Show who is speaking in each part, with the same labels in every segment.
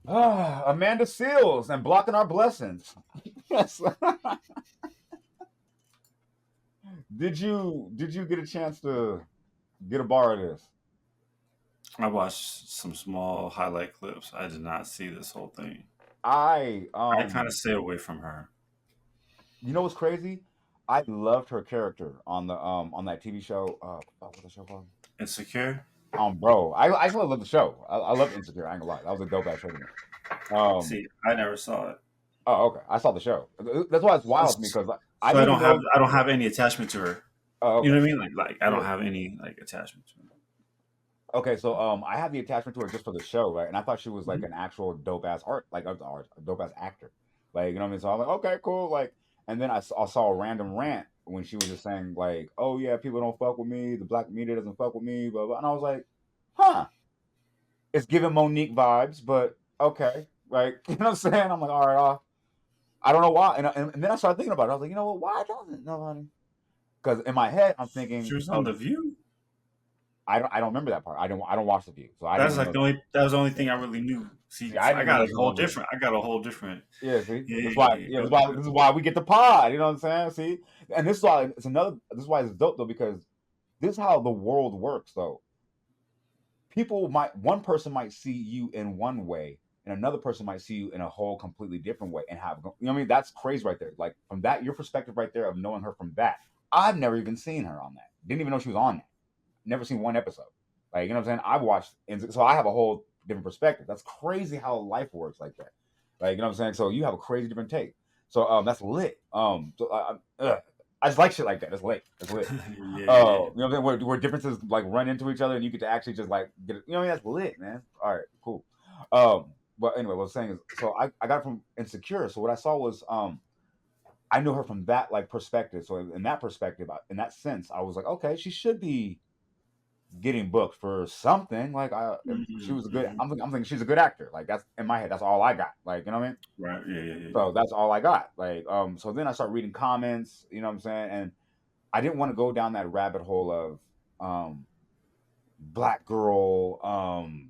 Speaker 1: Amanda Seals and blocking our blessings. Yes. Did you get a chance to get a bar of this?
Speaker 2: I watched some small highlight clips. I did not see this whole thing.
Speaker 1: I
Speaker 2: I kind of stay away from her.
Speaker 1: you know what's crazy? I loved her character on that TV show. What's the show called?
Speaker 2: Insecure.
Speaker 1: Bro, I actually love the show. I love Insecure. I ain't gonna lie, that was a dope ass show to me. Um,
Speaker 2: See, I never saw it,
Speaker 1: oh okay, I saw the show. That's why it's wild to me because I
Speaker 2: so
Speaker 1: didn't even know.
Speaker 2: I don't have any attachment to her.
Speaker 1: Oh
Speaker 2: You
Speaker 1: okay,
Speaker 2: know what I mean? Like I don't
Speaker 1: yeah.
Speaker 2: have any like attachment to her.
Speaker 1: Okay, so I had the attachment to her just for the show, right? And I thought she was like
Speaker 2: Mhm.
Speaker 1: an actual dope ass a dope ass actor, like you know what I mean. So I'm like, okay, cool, like. And then I saw a random rant when she was just saying like, oh yeah, people don't fuck with me, the black media doesn't fuck with me, blah blah. And I was like, huh, it's giving Monique vibes, but okay, like you know what I'm saying? I'm like, all right, I don't know why, and then I started thinking about it. I was like, you know what? Why doesn't nobody? Because in my head, I'm
Speaker 2: She
Speaker 1: thinking,
Speaker 2: was on
Speaker 1: oh,
Speaker 2: The View.
Speaker 1: I don't remember that part. I don't watch the View, so I didn't
Speaker 2: That's
Speaker 1: even
Speaker 2: like
Speaker 1: know.
Speaker 2: that was the only thing I really knew. See,
Speaker 1: Yeah, I
Speaker 2: so
Speaker 1: didn't even know she was on the View.
Speaker 2: I got a whole different.
Speaker 1: Yeah, see,
Speaker 2: Yeah,
Speaker 1: that's
Speaker 2: yeah,
Speaker 1: why.
Speaker 2: yeah.
Speaker 1: Yeah, this is why we get the pod. You know what I'm saying? See, and this is why it's another. This is why it's dope though because this is how the world works. Though one person might see you in one way, and another person might see you in a whole completely different way, and have you know what I mean? That's crazy right there. Like from that, your perspective right there of knowing her from that. I've never even seen her on that. Didn't even know she was on that. Never seen one episode. Like you know what I'm saying? I've watched, and so I have a whole different perspective. That's crazy how life works like that. Like you know what I'm saying? So you have a crazy different take. So that's lit. I just like shit like that. It's lit. It's lit.
Speaker 2: Yeah, yeah, yeah.
Speaker 1: You know what I'm saying? Where differences like run into each other, and you get to actually just like get it. You know, what I mean? That's lit, man. All right, cool. But anyway, what I was saying is, so I got it from Insecure. So what I saw was I knew her from that like perspective. So in that perspective, in that sense, I was like, okay, she should be getting booked for something. Like if she
Speaker 2: Mhm,
Speaker 1: was a good,
Speaker 2: mhm.
Speaker 1: I'm thinking she's a good actor. Like that's in my head. That's all I got. Like you know what I mean?
Speaker 2: Right. Yeah, yeah, yeah, yeah.
Speaker 1: So that's all I got. Like so then I start reading comments. You know what I'm saying? And I didn't want to go down that rabbit hole of black girl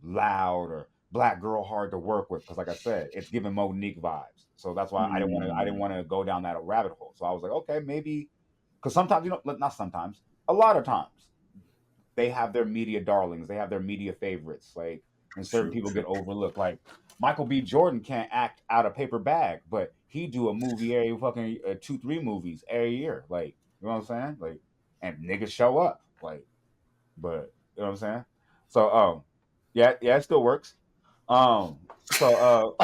Speaker 1: loud or black girl hard to work with because like I said, it's giving Monique vibes. So that's why I didn't
Speaker 2: Mm.
Speaker 1: want to go down that rabbit hole. So I was like, okay, maybe because sometimes you know not sometimes a lot of times they have their media darlings, they have their media favorites, like and certain
Speaker 2: True,
Speaker 1: people
Speaker 2: true.
Speaker 1: get overlooked. Like Michael B. Jordan can't act out a paper bag, but he do a movie every fucking 2 3 movies every year. Like you know what I'm saying? Like and niggas show up. Like but you know what I'm saying? So yeah, yeah, it still works. So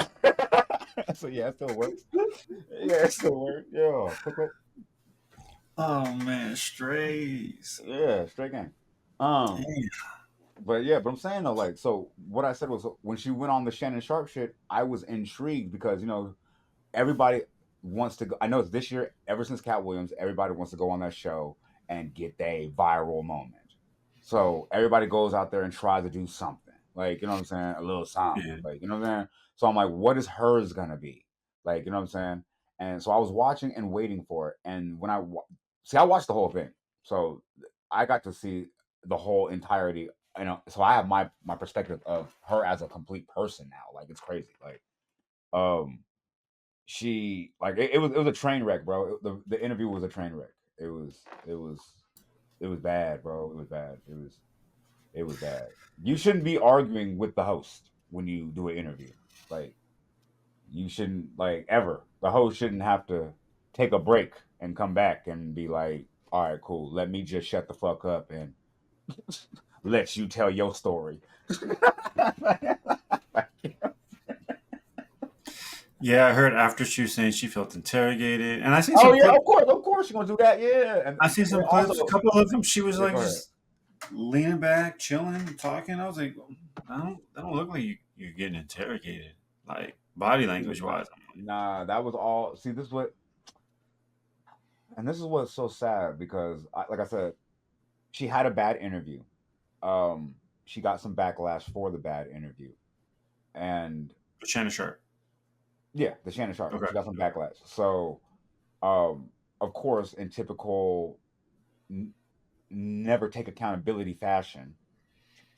Speaker 1: so yeah, it still works. Yeah, it still works. Yeah,
Speaker 2: Oh man, strays.
Speaker 1: yeah, straight game. Um,
Speaker 2: Damn.
Speaker 1: but yeah, but I'm saying though, like, so what I said was when she went on the Shannon Sharp shit, I was intrigued because you know everybody wants to go. I know it's this year. Ever since Cat Williams, everybody wants to go on that show and get a viral moment. So everybody goes out there and tries to do something, like you know what I'm saying, a little something,
Speaker 2: Yeah.
Speaker 1: like you know what I'm saying. So I'm like, what is hers gonna be, like you know what I'm saying? And so I was watching and waiting for it, and when see, I watched the whole thing, so I got to see the whole entirety. You know, so I have my perspective of her as a complete person now. Like it's crazy. Like um she like it was a train wreck, bro. The interview was a train wreck. It was bad, bro. It was bad. It was bad. You shouldn't be arguing with the host when you do an interview. Like you shouldn't like ever. The host shouldn't have to take a break and come back and be like, "All right, cool. Let me just shut the fuck up and let you tell your story."
Speaker 2: Yeah, I heard after she was saying she felt interrogated, and
Speaker 1: Oh yeah, of course you're gonna do that. Yeah,
Speaker 2: I seen
Speaker 1: and
Speaker 2: some clips. A
Speaker 1: also,
Speaker 2: couple of them, she was
Speaker 1: yeah,
Speaker 2: like
Speaker 1: go ahead.
Speaker 2: just leaning back, chilling, talking. I was like, that don't look like you're getting interrogated, like body
Speaker 1: See,
Speaker 2: language wise.
Speaker 1: nah, that was all. See, this is what's so sad because, like I said, she had a bad interview. She got some backlash for the bad interview, and
Speaker 2: But Shannon Sharp.
Speaker 1: yeah, the Shannon Sharp,
Speaker 2: Okay.
Speaker 1: she got some backlash. So, um, of course, in typical n- never take accountability fashion,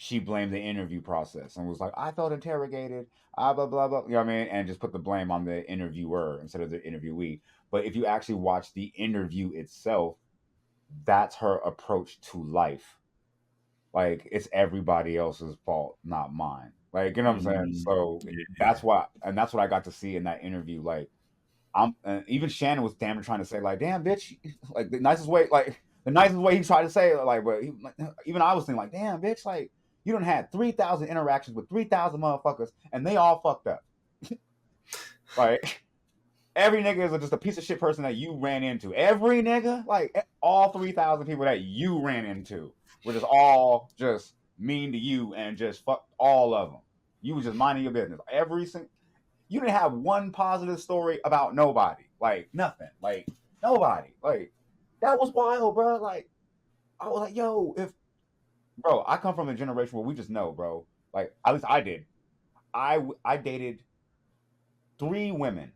Speaker 1: she blamed the interview process and was like, I felt interrogated, blah blah blah. You know what I mean? And just put the blame on the interviewer instead of the interviewee. But if you actually watch the interview itself, that's her approach to life. Like it's everybody else's fault, not mine. Like you know what I'm saying?
Speaker 2: Mm,
Speaker 1: So
Speaker 2: yeah.
Speaker 1: that's why, and that's what I got to see in that interview. Like even Shannon was damn near trying to say like, "Damn, bitch," like the nicest way he tried to say it, like, but even I was thinking like, "Damn, bitch," like you don't had 3,000 interactions with 3,000 motherfuckers, and they all fucked up. Like every nigga is just a piece of shit person that you ran into. Every nigga, like all 3,000 people that you ran into, were just all just mean to you and just fuck all of them. You was just minding your business. Every single you didn't have one positive story about nobody. Like nothing. Like nobody. Like that was wild, bro. Like I was like, yo, if bro, I come from a generation where we just know, bro. Like at least I did. I dated 3 women.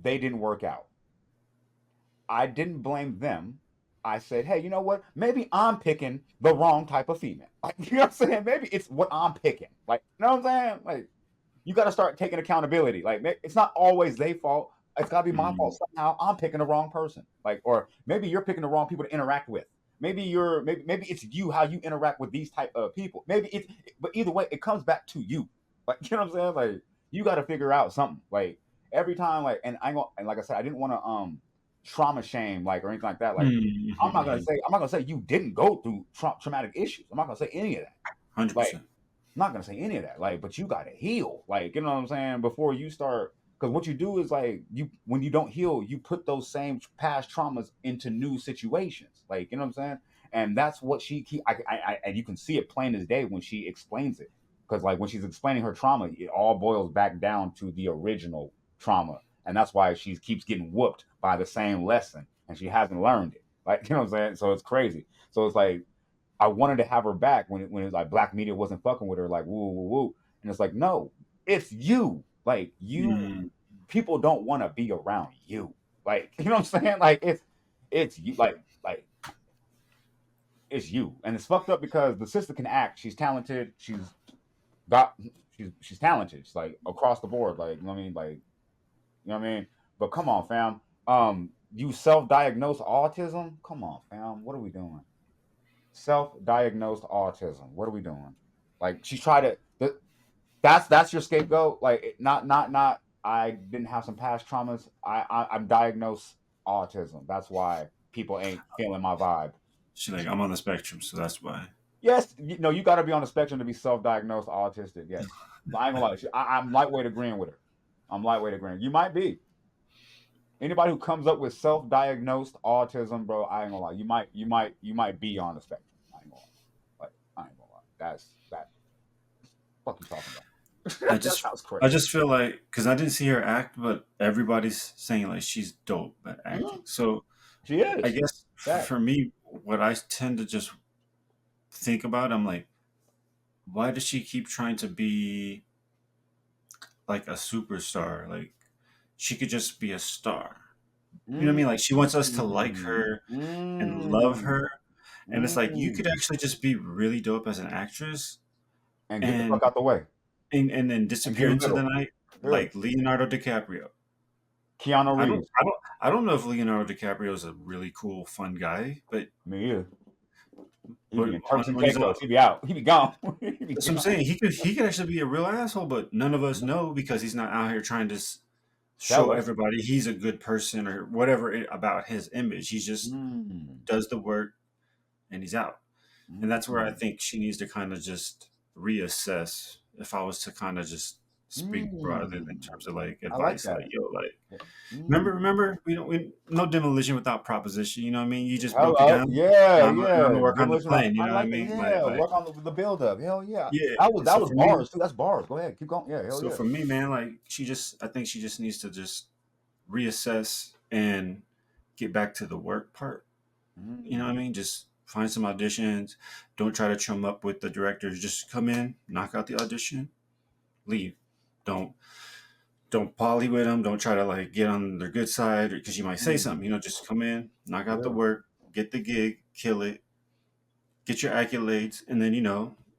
Speaker 1: They didn't work out. I didn't blame them. I said, hey, you know what? Maybe I'm picking the wrong type of female. Like, you know what I'm saying? Maybe it's what I'm picking. Like, you know what I'm saying? Like, you got to start taking accountability. Like it's not always their fault. It's got to be my fault.
Speaker 2: Mm,
Speaker 1: Somehow I'm picking the wrong person. Like, or maybe you're picking the wrong people to interact with. Maybe it's you how you interact with these type of people. Maybe it's but either way, it comes back to you. Like you know what I'm saying? Like you got to figure out something. Like every time, like and like I said, I didn't want to trauma shame like or anything like that. Like
Speaker 2: mm-hmm.
Speaker 1: I'm not gonna say you didn't go through traumatic issues. I'm not gonna say any of that. Like
Speaker 2: 100%.
Speaker 1: I'm not gonna say any of that. Like, but you gotta heal. Like, you know what I'm saying? Before you start, because what you do is like you when you don't heal, you put those same past traumas into new situations. Like, you know what I'm saying? And that's what she keep. And you can see it plain as day when she explains it. Because like when she's explaining her trauma, it all boils back down to the original trauma, and that's why she keeps getting whooped by the same lesson, and she hasn't learned it. Like, you know what I'm saying? So it's crazy. So it's like I wanted to have her back when it was like black media wasn't fucking with her, like woo woo woo. And it's like, no, it's you. Like you
Speaker 2: Mm,
Speaker 1: people don't want to be around you. Like, you know what I'm saying? Like it's you like it's you. And it's fucked up because the sister can act. She's talented. Got she's talented. She's like across the board. Like, you know what I mean? Like, you know what I mean? But come on, fam. You self-diagnose autism? Come on, fam. What are we doing? Self-diagnosed autism. What are we doing? Like she tried to. That's your scapegoat. Like not. I didn't have some past traumas. I'm diagnosed autism. That's why people ain't feeling my vibe.
Speaker 2: she's like, I'm on the spectrum, so that's why.
Speaker 1: Yes, no, you got to be on the spectrum to be self-diagnosed autistic. Yes, I ain't gonna lie. I'm lightweight agreeing with her. I'm lightweight agreeing. You might be. Anybody who comes up with self-diagnosed autism, bro, I ain't gonna lie. You might be on the spectrum. I ain't gonna lie. Like, I ain't gonna lie. That's that. Fuck you talking
Speaker 2: I
Speaker 1: about? That
Speaker 2: just
Speaker 1: sounds
Speaker 2: I
Speaker 1: crazy.
Speaker 2: just feel like because I didn't see her act, but everybody's saying like she's dope at acting.
Speaker 1: Mhm.
Speaker 2: So
Speaker 1: She
Speaker 2: I
Speaker 1: is.
Speaker 2: guess
Speaker 1: That.
Speaker 2: for me, what I tend to just think about, I'm like, why does she keep trying to be like a superstar? Like she could just be a star. You know what I
Speaker 1: Mm,
Speaker 2: mean? Like she wants us to like
Speaker 1: mm,
Speaker 2: her and love
Speaker 1: mm,
Speaker 2: her. And it's like you could
Speaker 1: mm.
Speaker 2: actually just be really dope as an actress
Speaker 1: And get the
Speaker 2: and
Speaker 1: fuck out the way
Speaker 2: and then
Speaker 1: and
Speaker 2: disappear
Speaker 1: do
Speaker 2: into the
Speaker 1: little.
Speaker 2: night
Speaker 1: Yeah.
Speaker 2: like Leonardo DiCaprio.
Speaker 1: Keanu
Speaker 2: I don't
Speaker 1: Reeves.
Speaker 2: I don't I don't know if Leonardo DiCaprio is a really cool, fun guy,
Speaker 1: Me either. He
Speaker 2: but
Speaker 1: be in Turks and
Speaker 2: when he's on,
Speaker 1: Caicos. He be out. He be gone. He be
Speaker 2: that's what I'm
Speaker 1: gone.
Speaker 2: saying. He could actually be a real asshole, but none of us
Speaker 1: Mhm.
Speaker 2: know because he's not out here trying to
Speaker 1: Sell
Speaker 2: show
Speaker 1: us.
Speaker 2: everybody he's a good person or whatever about his image. He just
Speaker 1: Mm,
Speaker 2: does the work and he's out. And that's where I
Speaker 1: mm,
Speaker 2: think she needs to kind of just reassess. If I was to kind of just speak broadly in
Speaker 1: mm.
Speaker 2: terms of like
Speaker 1: I like
Speaker 2: advice, like
Speaker 1: that.
Speaker 2: yo, like
Speaker 1: Mm.
Speaker 2: remember, we no demolition without proposition. You know what I mean? You just broke it
Speaker 1: Hello,
Speaker 2: down.
Speaker 1: yeah,
Speaker 2: Now I'm
Speaker 1: yeah.
Speaker 2: gonna work on the
Speaker 1: Demolition. Man.
Speaker 2: plan. You
Speaker 1: I
Speaker 2: know what I
Speaker 1: like that.
Speaker 2: mean?
Speaker 1: Yeah, work on the build up. Hell yeah.
Speaker 2: Yeah.
Speaker 1: That
Speaker 2: So
Speaker 1: was
Speaker 2: for me,
Speaker 1: bars too. That's bars. Go ahead, keep going. Yeah, hell
Speaker 2: so
Speaker 1: yeah.
Speaker 2: for me, man, like I think she just needs to just reassess and get back to the work part. You know what I
Speaker 1: Mm.
Speaker 2: mean? Just find some auditions. Don't try to chum up with the directors. Just come in, knock out the audition, leave. Don't don't poly with them. Don't try to like get on their good side because you might say something.
Speaker 1: Mm.
Speaker 2: You know, just come in, knock out the
Speaker 1: Yeah.
Speaker 2: work, get the gig, kill it, get your accolades, and then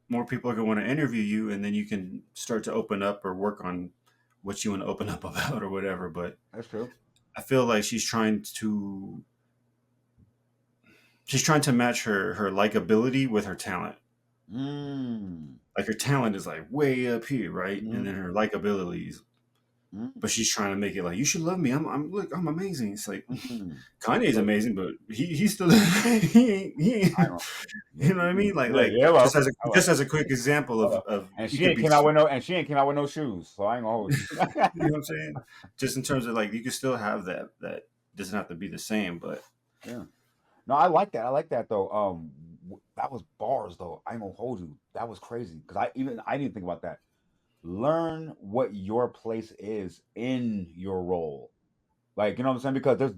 Speaker 2: more people are going to want to interview you, and then you can start to open up or work on what you want to open up about or whatever. But
Speaker 1: That's true.
Speaker 2: I feel like she's trying to match her likability with her talent.
Speaker 1: Mm.
Speaker 2: Like her talent is like way up here, right? And
Speaker 1: Mm-hmm.
Speaker 2: then her likability is,
Speaker 1: Mm-hmm.
Speaker 2: but she's trying to make it like you should love me. I'm look, I'm amazing. It's like
Speaker 1: Mm-hmm.
Speaker 2: Kanye's
Speaker 1: Look,
Speaker 2: amazing, but he's still he ain't,
Speaker 1: I don't.
Speaker 2: you know what I mean?
Speaker 1: Yeah,
Speaker 2: Like
Speaker 1: yeah, well,
Speaker 2: just as a quick example of
Speaker 1: and
Speaker 2: he
Speaker 1: she
Speaker 2: could
Speaker 1: ain't
Speaker 2: be,
Speaker 1: came out with no, and she ain't came out with no shoes, so I ain't gonna hold you.
Speaker 2: you know what I'm saying? Just in terms of like you can still have that doesn't have to be the same, but
Speaker 1: Yeah. No, I like that. I like that though. That was bars though. I ain't gonna hold you. That was crazy because I didn't think about that. Learn what your place is in your role. Like, you know what I'm saying? Because there's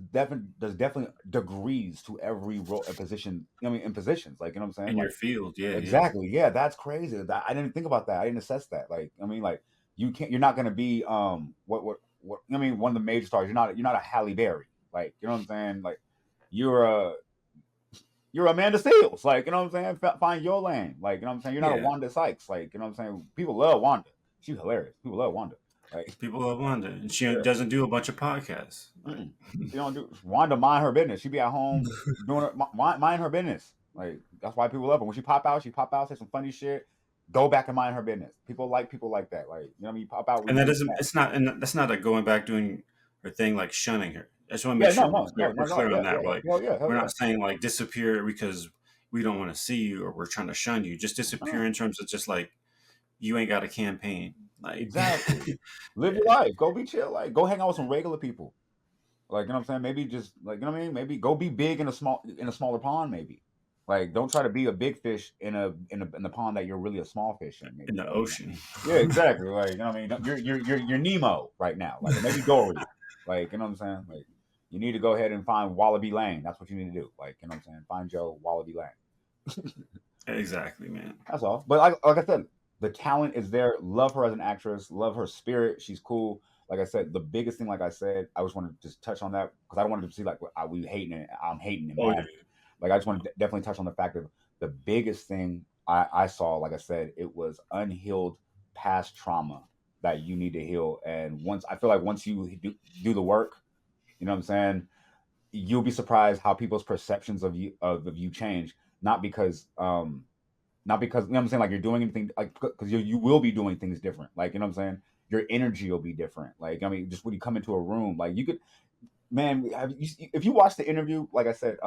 Speaker 1: definitely degrees to every role and position. I mean, in positions, like, you know what I'm saying?
Speaker 2: in your
Speaker 1: Like,
Speaker 2: field, yeah, yeah,
Speaker 1: exactly. Yeah, that's crazy. I didn't think about that. I didn't assess that. Like, I mean, like, you're not gonna be what I mean, one of the major stars. You're not a Halle Berry. Like, you know what I'm saying? Like, you're a you're Amanda Seals. Like, you know what I'm saying? Find your lane. Like, you know what I'm saying? You're not a
Speaker 2: yeah.
Speaker 1: Wanda Sykes. Like, you know what I'm saying? People love Wanda. She's hilarious. People love Wanda. Like,
Speaker 2: People love Wanda, and she
Speaker 1: yeah.
Speaker 2: doesn't do a bunch of podcasts. Like,
Speaker 1: Mm-mm. She don't do Wanda mind her business. She be at home doing her mind her business. Like, that's why people love her. When she pop out, say some funny shit, go back and mind her business. People like that. Like, you know what I mean? You pop out, we
Speaker 2: and that
Speaker 1: do
Speaker 2: doesn't,
Speaker 1: that.
Speaker 2: it's not, and that's not a going back doing her thing like shunning her. I just want to make
Speaker 1: Yeah,
Speaker 2: sure
Speaker 1: no, no, no,
Speaker 2: we're
Speaker 1: no, no,
Speaker 2: clear
Speaker 1: yeah,
Speaker 2: on that.
Speaker 1: yeah,
Speaker 2: Like,
Speaker 1: hell yeah, hell
Speaker 2: we're
Speaker 1: yeah.
Speaker 2: not saying like disappear because we don't want to see you or we're trying to shun you. Just disappear
Speaker 1: No,
Speaker 2: in terms of just like you ain't got a campaign. Like,
Speaker 1: exactly. Live your
Speaker 2: yeah,
Speaker 1: life. Go be chill. Like, go hang out with some regular people. Like, you know what I'm saying? Maybe just like, you know what I mean? Maybe go be big in a smaller pond. Maybe like don't try to be a big fish in the pond that you're really a small fish in.
Speaker 2: in
Speaker 1: Maybe
Speaker 2: the
Speaker 1: like,
Speaker 2: ocean.
Speaker 1: yeah, exactly. Like, you know what I mean? You're Nemo right now. Like, or maybe Dory. Like, you know what I'm saying? Like, you need to go ahead and find Wallaby Lane. That's what you need to do. Like, you know what I'm saying? Find Joe Wallaby Lane.
Speaker 2: Exactly, man.
Speaker 1: That's all. But like I said, the talent is there. Love her as an actress. Love her spirit. She's cool. Like I said, the biggest thing, like I said, I just wanted to just touch on that because I don't want to see like we hating it. I'm hating it,
Speaker 2: Oh
Speaker 1: man.
Speaker 2: yeah.
Speaker 1: Like I just want to definitely touch on the fact that the biggest thing I saw, like I said, it was unhealed past trauma that you need to heal. And once I feel like once you do the work, you know what I'm saying, you'll be surprised how people's perceptions of you change. Not because not because you know what I'm saying, like you're doing anything like because you will be doing things different. Like you know what I'm saying, your energy will be different. Like I mean, just when you come into a room, like you could, man, if you watch the interview, like I said,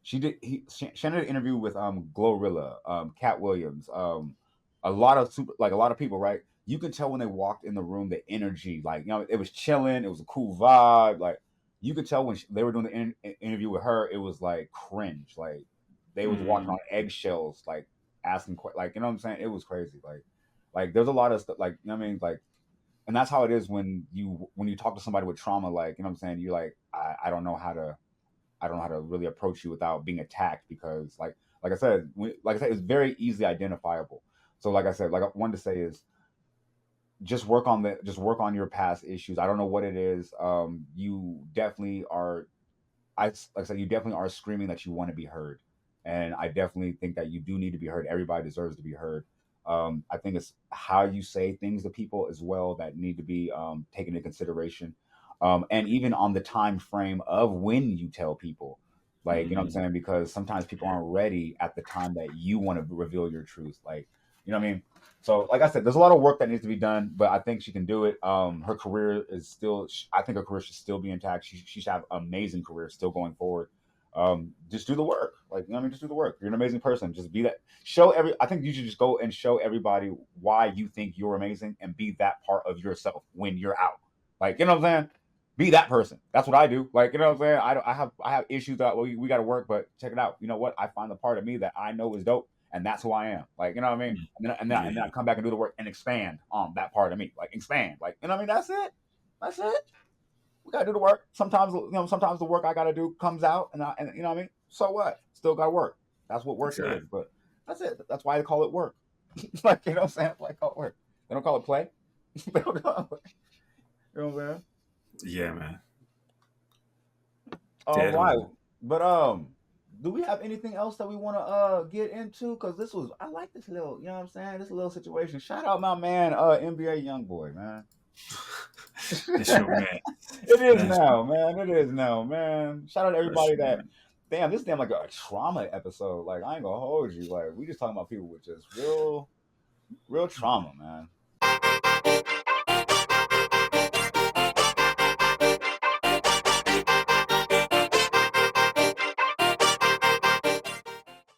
Speaker 1: Shannon did an interview with Glorilla, Cat Williams, a lot of people, right? You can tell when they walked in the room, the energy, like you know, it was chilling, it was a cool vibe, like you could tell when they were doing the interview with her, it was like cringe, like they was walking
Speaker 2: Mm,
Speaker 1: on eggshells, like asking, like you know what I'm saying, it was crazy, like there's a lot of stuff, like you know what I mean, like and that's how it is when you talk to somebody with trauma, like you know what I'm saying, you're like I don't know how to really approach you without being attacked because like I said it's very easily identifiable. So like I said, like I wanted to say is just work on your past issues. I don't know what it is. You definitely are like I said, you definitely are screaming that you want to be heard, and I definitely think that you do need to be heard. Everybody deserves to be heard. I think it's how you say things to people as well that need to be taken into consideration, and even on the time frame of when you tell people, like you know what I'm
Speaker 2: mm,
Speaker 1: saying, because sometimes people
Speaker 2: yeah.
Speaker 1: aren't ready at the time that you want to reveal your truth, like you know what I mean. So, like I said, there's a lot of work that needs to be done, but I think she can do it. Her career is still, I think her career should still be intact. She should have an amazing career still going forward. Just do the work. Like, you know what I mean? Just do the work. You're an amazing person. Just be that. I think you should just go and show everybody why you think you're amazing and be that part of yourself when you're out. Like, you know what I'm saying? Be that person. That's what I do. Like, you know what I'm saying? I have issues that we got to work, but check it out. You know what? I find the part of me that I know is dope, and that's who I am. Like, you know what I mean?
Speaker 2: Mm,
Speaker 1: And then I
Speaker 2: yeah.
Speaker 1: come back and do the work and expand on that part of me. Like expand. Like, you know what I mean? That's it. That's it. We gotta do the work. Sometimes the work I gotta do comes out and you know what I mean? So what? Still gotta work. That's what work is.
Speaker 2: Exactly.
Speaker 1: But that's it. That's why they call it work. Like, you know what I'm saying? That's why they call it work. They don't call it play. They don't call it, you know what I'm saying?
Speaker 2: Yeah, man.
Speaker 1: All
Speaker 2: Dead
Speaker 1: right.
Speaker 2: on.
Speaker 1: But do we have anything else that we want to get into? Because I like this little, you know what I'm saying, this little situation. Shout out my man, NBA young boy, man.
Speaker 2: That's your man.
Speaker 1: It is
Speaker 2: That's
Speaker 1: now, man. It is now, man. Shout out to
Speaker 2: that's
Speaker 1: everybody
Speaker 2: your
Speaker 1: that.
Speaker 2: man.
Speaker 1: Damn, this damn like a trauma episode. Like I ain't gonna hold you. Like we just talking about people with just real trauma, man.